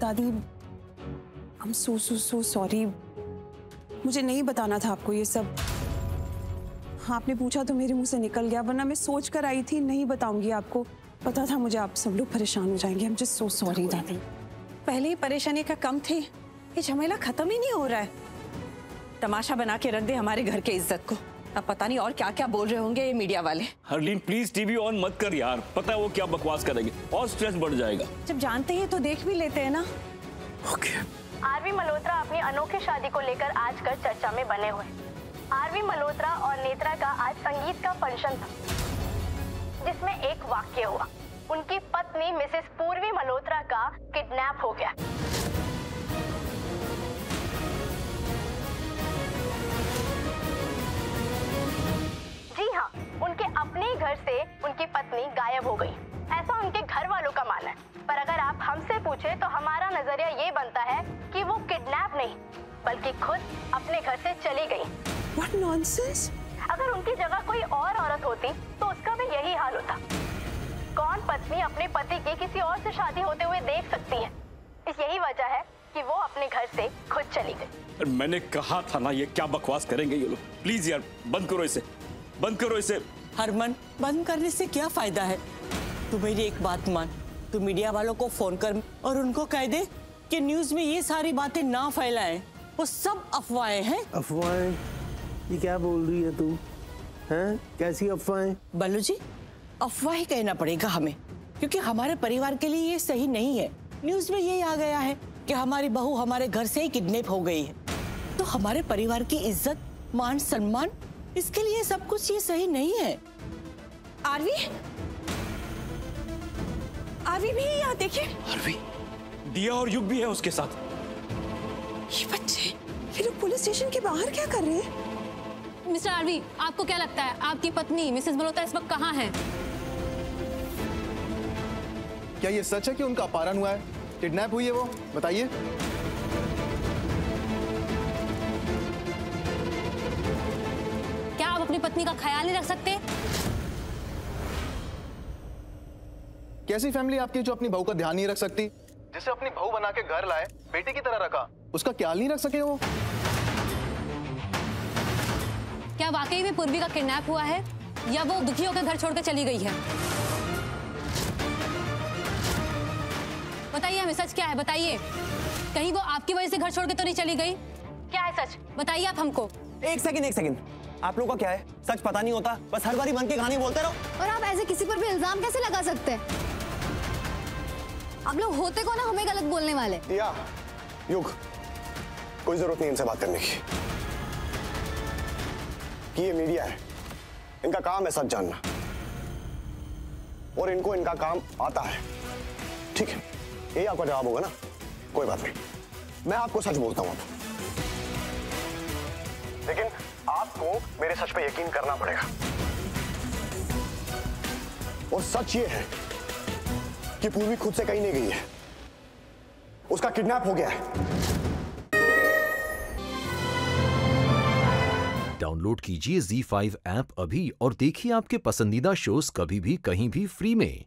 दादी, I'm so sorry। मुझे नहीं बताना था आपको ये सब। आपने पूछा तो मेरे मुंह से निकल गया, वरना मैं सोच कर आई थी नहीं बताऊंगी आपको। पता था मुझे आप सब लोग परेशान हो जाएंगे। I'm just so sorry दादी। पहले ही परेशानी का कम थी, ये झमेला खत्म ही नहीं हो रहा है। तमाशा बना के रख दे हमारे घर के इज्जत को। अब पता नहीं और क्या क्या बोल रहे होंगे ये मीडिया वाले। हरलीन प्लीज टीवी ऑन मत कर यार, पता है वो क्या बकवास करेंगे और स्ट्रेस बढ़ जाएगा। जब जानते हैं तो देख भी लेते हैं ना। ओके। आरवी मल्होत्रा अपनी अनोखी शादी को लेकर आजकल चर्चा में बने हुए। आरवी मल्होत्रा और नेत्रा का आज संगीत का फंक्शन था, जिसमें एक वाक्य हुआ। उनकी पत्नी मिसेस पूर्वी मल्होत्रा का किडनैप हो गया। जी हाँ, उनके अपने ही घर से उनकी पत्नी गायब हो गई, ऐसा उनके घर वालों का मानना है। पर अगर आप हमसे पूछे तो हमारा नजरिया ये बनता है कि वो किडनैप नहीं, बल्कि खुद अपने घर से चली गई। What nonsense? अगर उनकी जगह कोई और औरत होती तो उसका भी यही हाल होता। कौन पत्नी अपने पति की किसी और से शादी होते हुए देख सकती है? इस यही वजह है कि वो अपने घर से खुद चली गई। मैंने कहा था ना ये क्या बकवास करेंगे ये लोग। प्लीज यार बंद करो इसे, बंद करो इसे। हरमन, बंद करने से क्या फायदा है? तू मेरी एक बात मान, तू मीडिया वालों को फोन कर और उनको कह दे कि न्यूज में ये सारी बातें ना फैलाएं, वो सब अफवाहें हैं। अफवाहें? ये क्या बोल रही है तू? हैं? कैसी अफवाहें? बल्लू जी, अफवाह ही कहना पड़ेगा हमें, क्योंकि हमारे परिवार के लिए ये सही नहीं है। न्यूज में ये आ गया है कि हमारी बहू हमारे घर से ही किडनैप हो गई है, तो हमारे परिवार की इज्जत, मान सम्मान, इसके लिए सब कुछ ये सही नहीं है। आरवी, आरवी भी है यहाँ, देखिए। आरवी, दिया और युग भी है उसके साथ। ये बच्चे, ये लोग पुलिस स्टेशन के बाहर क्या कर रहे हैं? मिस्टर आरवी, आपको क्या लगता है आपकी पत्नी मिसेस मल्होत्रा इस वक्त कहाँ है? क्या ये सच है कि उनका अपहरण हुआ है, किडनैप हुई है वो? बताइए। क्या आप अपनी पत्नी का ख्याल नहीं रख सकते? कैसी फैमिली आपकी जो अपनी बहू का ध्यान नहीं रख सकती? जिसे अपनी बहू बना के घर लाए, बेटी की तरह रखा, उसका ख्याल नहीं रख सके वो? क्या वाकई में पूर्वी का किडनैप हुआ है या वो दुखी होकर घर छोड़कर चली गई है? बताइए हमें, सच क्या है बताइए। कहीं वो आपकी वजह से घर छोड़ के तो नहीं चली गई? क्या है सच, बताइए आप हमको। एक सेकंड, आप लोगों का क्या है? सच पता नहीं होता, बस हर बारी मन के गाने बोलते रहो। और आप ऐसे किसी पर भी इल्जाम कैसे लगा सकते हैं? आप लोग होते कौन है हमें गलत बोलने वाले? या युग, कोई जरूरत नहीं इनसे बात करने की। कि ये मीडिया है, इनका काम है सच जानना, और इनको इनका काम आता है। ठीक है, यही आपका जवाब होगा ना? कोई बात नहीं, मैं आपको सच बोलता हूं अब, लेकिन आपको मेरे सच पे यकीन करना पड़ेगा। और सच ये है कि पूर्वी खुद से कहीं नहीं गई है, उसका किडनैप हो गया है। डाउनलोड कीजिए ZEE5 ऐप अभी और देखिए आपके पसंदीदा शोज कभी भी कहीं भी फ्री में।